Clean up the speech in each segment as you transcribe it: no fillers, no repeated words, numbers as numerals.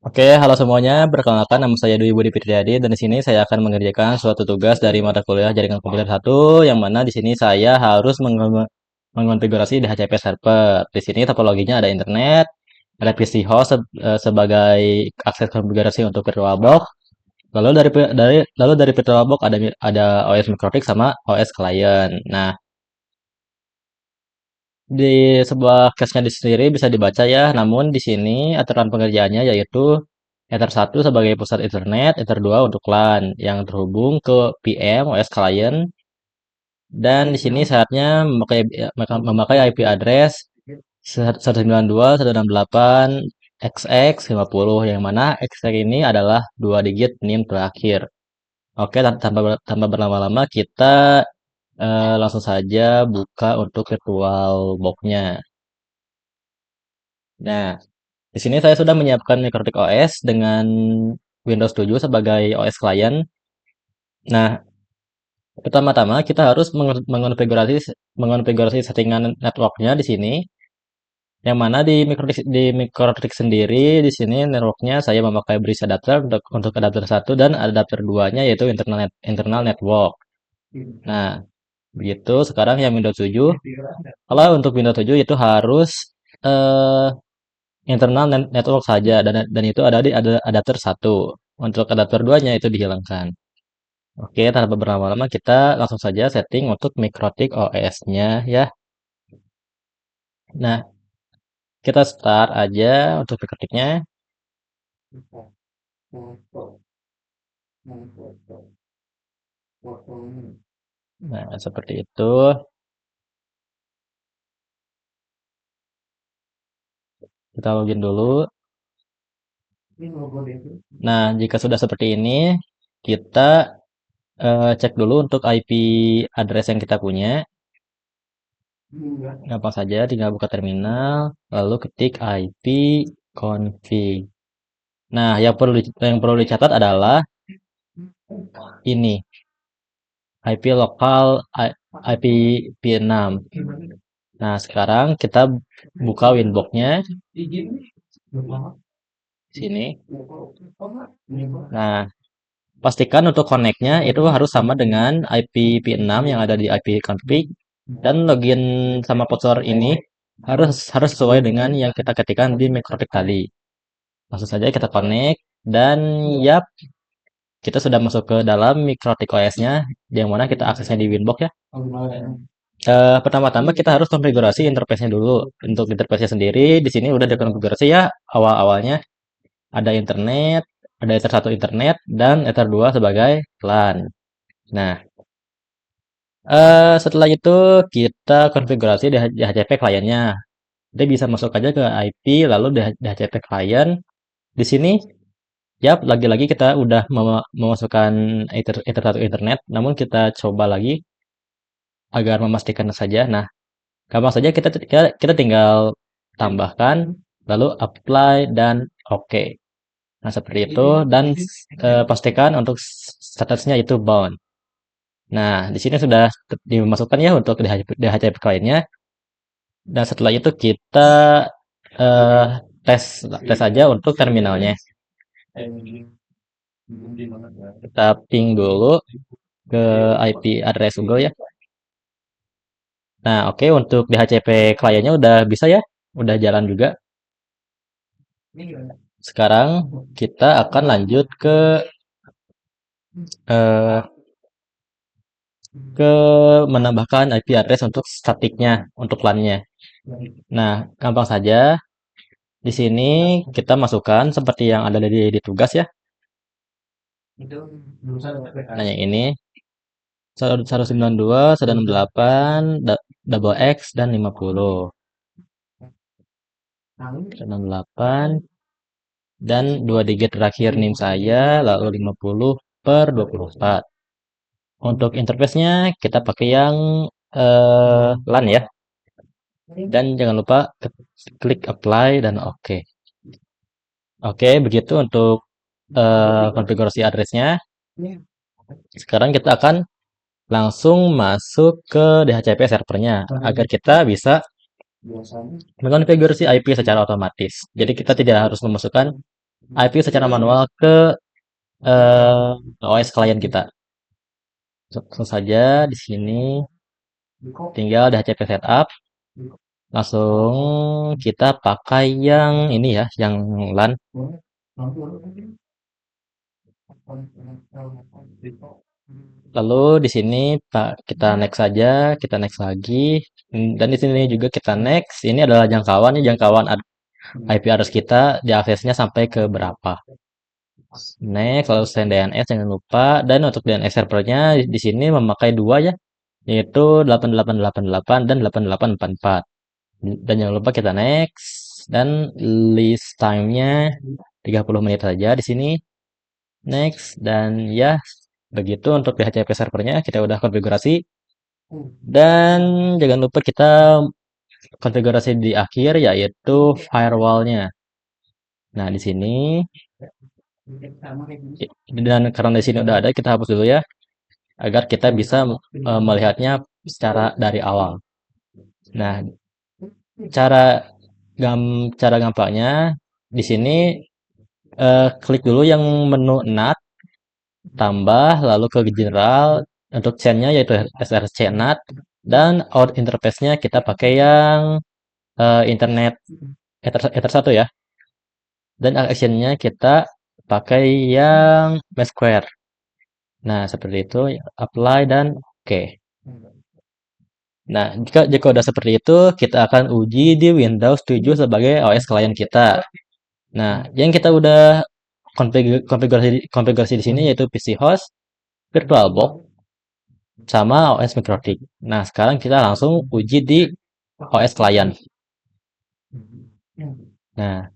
Oke, halo semuanya. Perkenalkan, nama saya Dwi Budi Fitriadi dan di sini saya akan mengerjakan suatu tugas dari mata kuliah Jaringan Komputer 1 yang mana di sini saya harus mengonfigurasi DHCP server. Di sini topologinya ada internet, ada PC host sebagai akses konfigurasi untuk VirtualBox. Lalu dari VirtualBox ada OS Microtik sama OS client. Nah, di sebuah case-nya di sendiri bisa dibaca ya, namun di sini aturan pengerjaannya yaitu Ether 1 sebagai pusat Ethernet, Ether 2 untuk LAN yang terhubung ke PM OS client, dan di sini syaratnya memakai IP address 192.168.XX50 yang mana XX ini adalah 2 digit NIM terakhir. Oke, tanpa berlama-lama kita langsung saja buka untuk virtual box-nya. Nah, di sini saya sudah menyiapkan Microtik OS dengan Windows 7 sebagai OS client. Nah, pertama-tama kita harus mengonfigurasi settingan networknya di sini. Yang mana di Microtik sendiri di sini networknya saya memakai bridge adapter untuk adapter satu dan adapter 2-nya yaitu internal network. Nah, begitu sekarang yang Windows 7. Kalau untuk Windows 7 itu harus eh, internal network saja dan itu ada di adapter satu. Untuk adapter 2-nya itu dihilangkan. Oke, tanpa berlama-lama kita langsung saja setting untuk Microtik OS-nya ya. Nah, kita start aja untuk Microtiknya. Nah, seperti itu. Kita login dulu. Nah, jika sudah seperti ini, kita cek dulu untuk IP address yang kita punya. Gampang saja, tinggal buka terminal, lalu ketik IP config. Nah, yang perlu dicatat adalah ini IP lokal IP 6. Nah, sekarang kita buka Winbox-nya sini. Nah, pastikan untuk connect-nya itu harus sama dengan IP P6 yang ada di IP config dan login sama password ini harus sesuai dengan yang kita ketikkan di Microtik tadi. Langsung saja kita connect dan yap, kita sudah masuk ke dalam Microtik OS-nya yang mana kita aksesnya di Winbox ya. Pertama-tama kita harus konfigurasi interface-nya dulu. Untuk interface-nya sendiri di sini udah dikonfigurasi ya awal-awalnya. Ada internet, ada Ether 1 internet dan Ether 2 sebagai LAN. Nah, setelah itu kita konfigurasi DHCP kliennya. Dia bisa masuk aja ke IP lalu DHCP client. Di sini ya lagi-lagi kita udah memasukkan Ether 1 internet, namun kita coba lagi agar memastikan saja. Nah, gampang saja kita tinggal tambahkan, lalu apply dan oke. Nah, seperti itu dan pastikan untuk statusnya itu bound. Nah, di sini sudah dimasukkan ya untuk DHCP kliennya. Dan setelah itu kita eh, tes tes aja untuk terminalnya. Kita ping dulu ke IP address Google ya. Nah, oke untuk DHCP kliennya udah bisa ya, udah jalan juga. Sekarang kita akan lanjut eh, ke menambahkan IP address untuk statiknya, untuk LAN-nya. Nah, gampang saja. Di sini kita masukkan seperti yang ada di tugas ya. Nah, yang ini 192, 168, double X dan 50. 168 dan 2 digit terakhir NIM saya lalu 50/24. Untuk interface-nya kita pakai yang LAN ya. Dan jangan lupa klik apply dan oke. Oke, begitu untuk konfigurasi addressnya. Sekarang kita akan langsung masuk ke DHCP servernya agar kita bisa mengonfigurasi IP secara otomatis. Jadi kita tidak harus memasukkan IP secara manual ke eh, OS klien kita. Langsung saja di sini tinggal DHCP setup, langsung kita pakai yang ini ya, yang LAN. Lalu di sini kita next saja, kita next lagi, dan di sini juga kita next. Ini adalah jangkauan, ini jangkauan IP address kita, diaksesnya sampai ke berapa. Next, lalu send DNS jangan lupa, dan untuk DNS servernya di sini memakai dua ya, yaitu 8888 dan 8844. Dan jangan lupa kita next, dan list time-nya 30 menit saja di sini. Next, dan ya begitu untuk DHCP servernya kita udah konfigurasi. Dan jangan lupa kita konfigurasi di akhir yaitu firewall-nya. Nah, di sini dan karena di sini udah ada kita hapus dulu ya agar kita bisa melihatnya secara dari awal. Nah, cara cara gampangnya di sini klik dulu yang menu NAT tambah lalu ke general untuk chain-nya yaitu src NAT dan out interface-nya kita pakai yang internet Ether 1 ya. Dan action-nya kita pakai yang Mesquare. Nah, seperti itu, apply dan oke. Nah, jika udah seperti itu, kita akan uji di Windows 7 sebagai OS klien kita. Nah, yang kita udah konfigurasi di sini yaitu PC host, VirtualBox, sama OS Mikrotik. Nah, sekarang kita langsung uji di OS klien. Nah,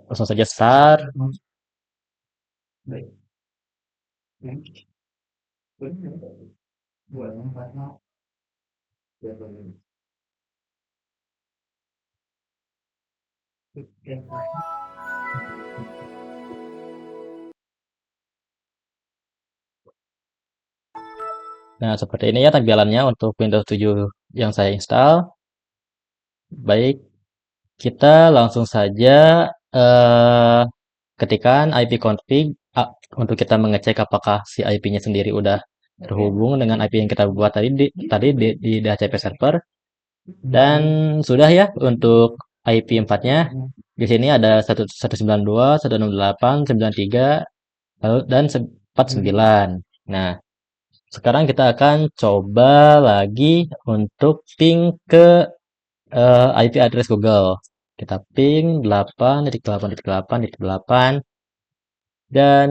langsung saja start. Nah, seperti ini ya tampilannya untuk Windows 7 yang saya install. Baik, kita langsung saja ketikkan ipconfig untuk kita mengecek apakah si IP-nya sendiri udah terhubung dengan IP yang kita buat tadi di DHCP server. Dan sudah ya untuk IP 4-nya. Di sini ada 192, 168, 93, lalu dan 49. Nah, sekarang kita akan coba lagi untuk ping ke IP address Google. Kita ping 8.8.8.8 dan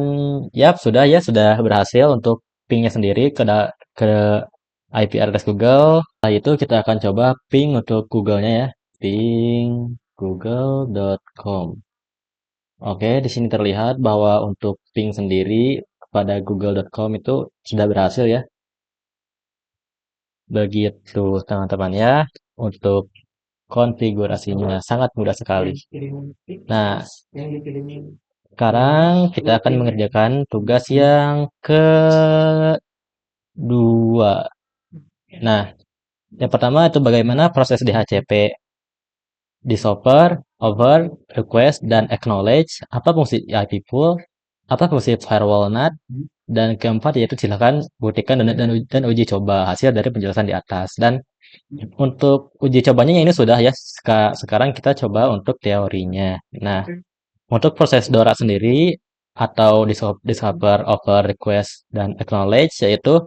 ya sudah berhasil untuk pingnya sendiri ke IP address Google. Setelah itu kita akan coba ping untuk Google-nya ya. Ping google.com. Oke, di sini terlihat bahwa untuk ping sendiri kepada google.com itu sudah berhasil ya. Begitu teman-teman ya untuk konfigurasinya sangat mudah sekali. Nah, sekarang kita akan mengerjakan tugas yang kedua. Nah, yang pertama itu bagaimana proses DHCP, discover, over, request, dan acknowledge, apa fungsi IP pool, apa fungsi firewall NAT, dan keempat yaitu silakan buktikan dan uji coba hasil dari penjelasan di atas. Dan untuk uji cobanya ini sudah ya, sekarang kita coba untuk teorinya. Nah, untuk proses DORA sendiri atau discover, over, request, dan acknowledge yaitu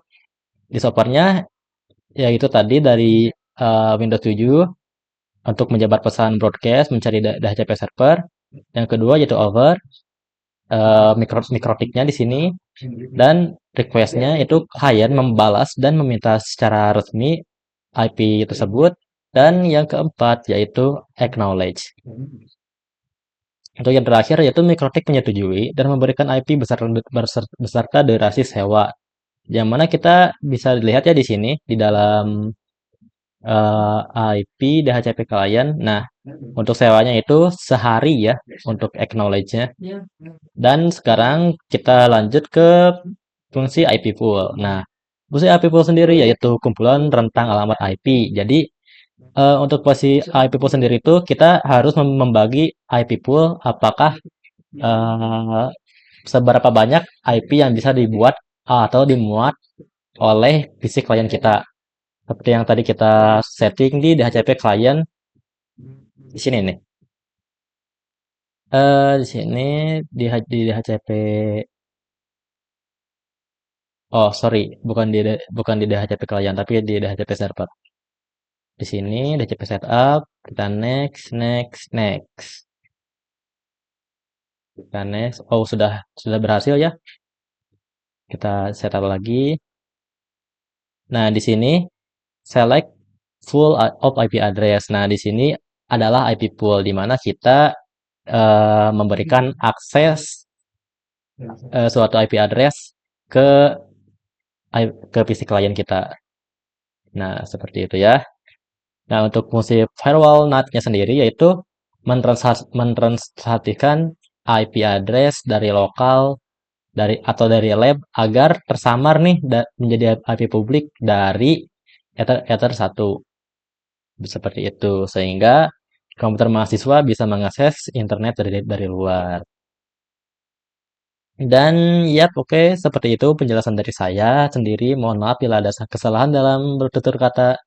discovernya yaitu tadi dari Windows 7 untuk menjabat pesan broadcast mencari DHCP server. Yang kedua yaitu over, mikrotiknya di sini, dan requestnya itu klien membalas dan meminta secara resmi IP tersebut. Dan yang keempat yaitu acknowledge. Untuk yang terakhir yaitu mikrotik menyetujui dan memberikan IP beserta durasi sewa. Yang mana kita bisa lihat ya di sini di dalam IP DHCP klien. Nah, untuk sewanya itu sehari ya untuk acknowledge-nya. Dan sekarang kita lanjut ke fungsi IP pool. Nah, fungsi IP pool sendiri yaitu kumpulan rentang alamat IP. Jadi Untuk posisi IP pool sendiri itu kita harus membagi IP pool apakah eh, seberapa banyak IP yang bisa dibuat atau dimuat oleh PC klien kita. Seperti yang tadi kita setting di DHCP klien di sini nih. Di sini di DHCP. Oh, sorry, bukan di DHCP klien tapi di DHCP server. Di sini DHCP setup, kita next, next, next. Kita next. Oh, sudah berhasil ya. Kita setup lagi. Nah, di sini select full of IP address. Nah, di sini adalah IP pool di mana kita memberikan akses suatu IP address ke ke PC klien kita. Nah, seperti itu ya. Nah, untuk fungsi firewall NAT-nya sendiri yaitu mentranslasikan IP address dari lokal atau dari lab agar tersamar nih menjadi IP publik dari Ether 1. Seperti itu sehingga komputer mahasiswa bisa mengakses internet dari luar. Dan ya, oke, seperti itu penjelasan dari saya sendiri. Mohon maaf bila ada kesalahan dalam bertutur kata.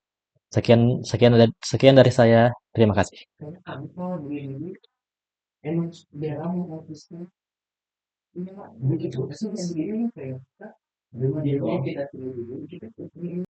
Sekian sekian sekian dari saya. Terima kasih.